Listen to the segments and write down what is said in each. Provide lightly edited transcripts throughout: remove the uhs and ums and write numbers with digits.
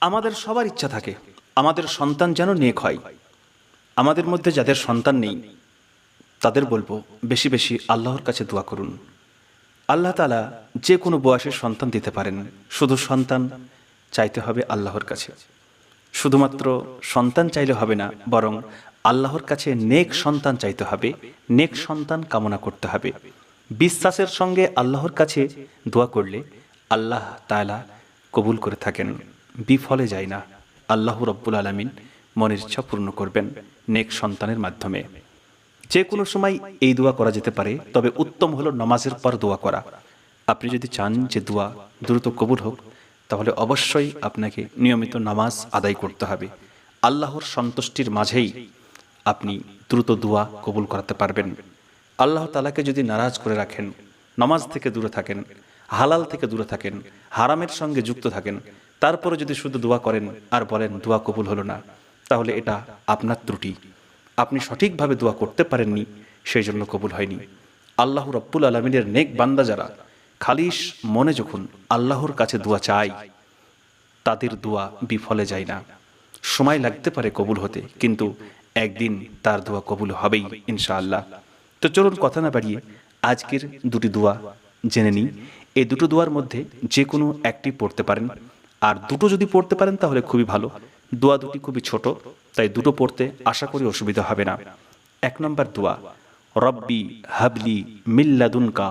আমাদের সবার ইচ্ছা থাকে আমাদের সন্তান যেন নেক হয়। আমাদের মধ্যে যাদের সন্তান নেই তাদের বলবো বেশি বেশি আল্লাহর কাছে দোয়া করুন। আল্লাহ তাআলা যে কোনো বয়সের সন্তান দিতে পারেন, শুধু সন্তান চাইতে হবে আল্লাহর কাছে। শুধুমাত্র সন্তান চাইলে হবে না, বরং আল্লাহর কাছে নেক সন্তান চাইতে হবে, নেক সন্তান কামনা করতে হবে। বিশ্বাসের সঙ্গে আল্লাহর কাছে দোয়া করলে আল্লাহ তাআলা কবুল করে থাকেন, বিফলে যায় না। আল্লাহ রব্বুল আলামিন মনের ইচ্ছা পূর্ণ করবেন নেক সন্তানের মাধ্যমে। যে কোনো সময় এই দোয়া করা যেতে পারে, তবে উত্তম হলো নামাজের পর দোয়া করা। আপনি যদি চান যে দোয়া দ্রুত কবুল হোক, তাহলে অবশ্যই আপনাকে নিয়মিত নামাজ আদায় করতে হবে। আল্লাহর সন্তুষ্টির মাঝেই আপনি দ্রুত দোয়া কবুল করাতে পারবেন। আল্লাহ তাআলাকে যদি নারাজ করে রাখেন, নামাজ থেকে দূরে থাকেন, হালাল থেকে দূরে থাকেন, হারামের সঙ্গে যুক্ত থাকেন, তারপরে যদি শুধু দোয়া করেন আর বলেন দোয়া কবুল হলো না, তাহলে এটা আপনার ত্রুটি। আপনি সঠিকভাবে দোয়া করতে পারেননি, সেই জন্য কবুল হয়নি। আল্লাহ রব্বুল আলামিনের নেক বান্দা যারা খালিস মনে যখন আল্লাহর কাছে দোয়া চায়, তাদের দোয়া বিফলে যায় না। সময় লাগতে পারে কবুল হতে, কিন্তু একদিন তার দোয়া কবুল হবেই ইনশাআল্লাহ। তো চলুন কথা না বাড়িয়ে আজকের দুটি দোয়া জেনে নিই। এই দুটো দোয়ার মধ্যে যে কোনো একটি পড়তে পারেন, আর দুটো যদি পড়তে পারেন তাহলে খুবই ভালো। দোয়া দুটি খুবই ছোট, তাই দুটো পড়তে আশা করি অসুবিধা হবে না। 1 নম্বর দোয়া, রব্বি হাবলি মিল্লাদুনকা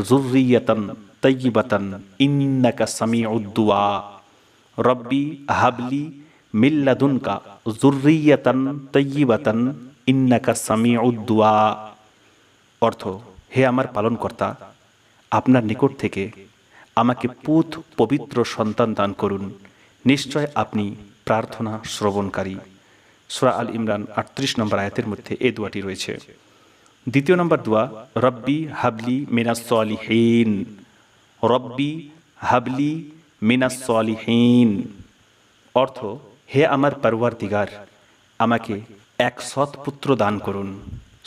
যুররিয়াতান তাইয়্যিবাতান ইন্নাকা সামিউদ দুআ। রব্বি হাবলি মিল্লাদুনকা যুররিয়াতান তাইয়্যিবাতান ইন্নাকা সামিউদ দুআ। অর্থ, হে আমার পালনকর্তা, আপনার নিকট থেকে আমাকে পুত পবিত্র সন্তান দান করুন, নিশ্চয় আপনি প্রার্থনা শ্রবণকারী। সূরা আল ইমরান 38 নম্বর আয়াতের মধ্যে এই দোয়াটি রয়েছে। 2 নম্বর দোয়া, রব্বি হাবলি মিনাস সালিহিন। রব্বি হাবলি মিনাস সালিহিন। অর্থ, হে আমার পরওয়ারদিগার, আমাকে এক সৎ পুত্র দান করুন।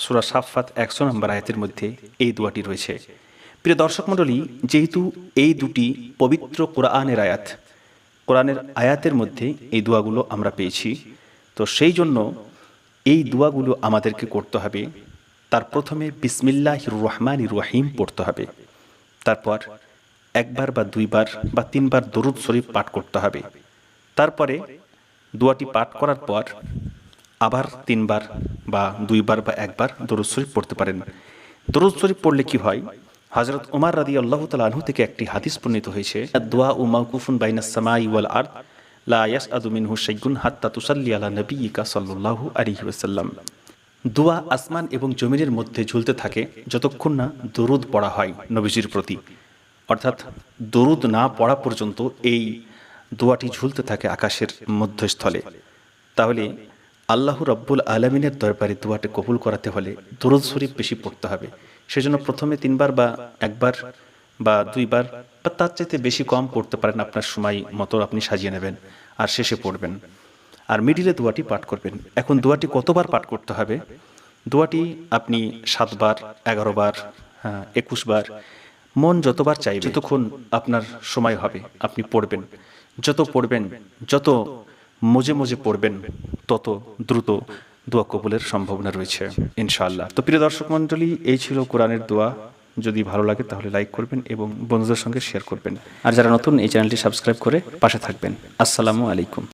সূরা সাফফাত 100 নম্বর আয়াতের মধ্যে এই দোয়াটি রয়েছে। প্রিয় দর্শক মণ্ডলী, যেহেতু এই দুটি পবিত্র কোরআনের আয়াত, কোরআনের আয়াতের মধ্যে এই দোয়াগুলো আমরা পেয়েছি, তো সেই জন্য এই দোয়াগুলো আমাদেরকে করতে হবে। তার প্রথমে বিসমিল্লাহির রহমানির রহিম পড়তে হবে, তারপর একবার বা দুইবার বা তিনবার দরুদ শরীফ পাঠ করতে হবে। তারপরে দোয়াটি পাঠ করার পর আবার তিনবার বা দুইবার বা একবার দরুদ শরীফ পড়তে পারেন। দরুদ শরীফ পড়লে কি হয়, হযরত ওমর রাদিয়াল্লাহু তাআলা আনহু থেকে একটি হাদিস বর্ণিত হয়েছে, দোয়া ও মাওকুফুন বাইনাস সামাই ওয়াল আরদ লা ইয়াসআদু মিনহু শাইউন হাত্তা তুসাল্লি আলা নবিয়িকা সাল্লাল্লাহু আলাইহি ওয়াসাল্লাম। দোয়া আসমান এবং জমিনের মধ্যে ঝুলতে থাকে যতক্ষণ না দরুদ পড়া হয় নবীজির প্রতি। অর্থাৎ দরুদ না পড়া পর্যন্ত এই দোয়াটি ঝুলতে থাকে আকাশের মধ্যস্থলে। তাহলে আল্লাহ রব্বুল আলামিনের দরবারে দোয়াটি কবুল করাতে হলে দরুদ শরীফ বেশি পড়তে হবে। সেজন্য প্রথমে তিনবার বা একবার বা দুইবার বা তার চাইতে বেশি কম পড়তে পারেন, আপনার সময় মতো আপনি সাজিয়ে নেবেন, আর শেষে পড়বেন, আর মিডিলে দোয়াটি পাঠ করবেন। এখন দোয়াটি কতবার পাঠ করতে হবে? দোয়াটি আপনি 7 বার, 11 বার, 21 বার, মন যতবার চাইবে, যতক্ষণ আপনার সময় হবে আপনি পড়বেন। যত পড়বেন, যত মজে মজে পড়বেন, তত দ্রুত দোয়া কবুলের সম্ভাবনা রয়েছে ইনশাআল্লাহ। তো প্রিয় দর্শক মণ্ডলী, এই ছিল কোরআনের দোয়া। যদি ভালো লাগে তাহলে লাইক করবেন এবং বন্ধুদের সঙ্গে শেয়ার করবেন, আর যারা নতুন এই চ্যানেলটি সাবস্ক্রাইব করে পাশে থাকবেন। আসসালামু আলাইকুম।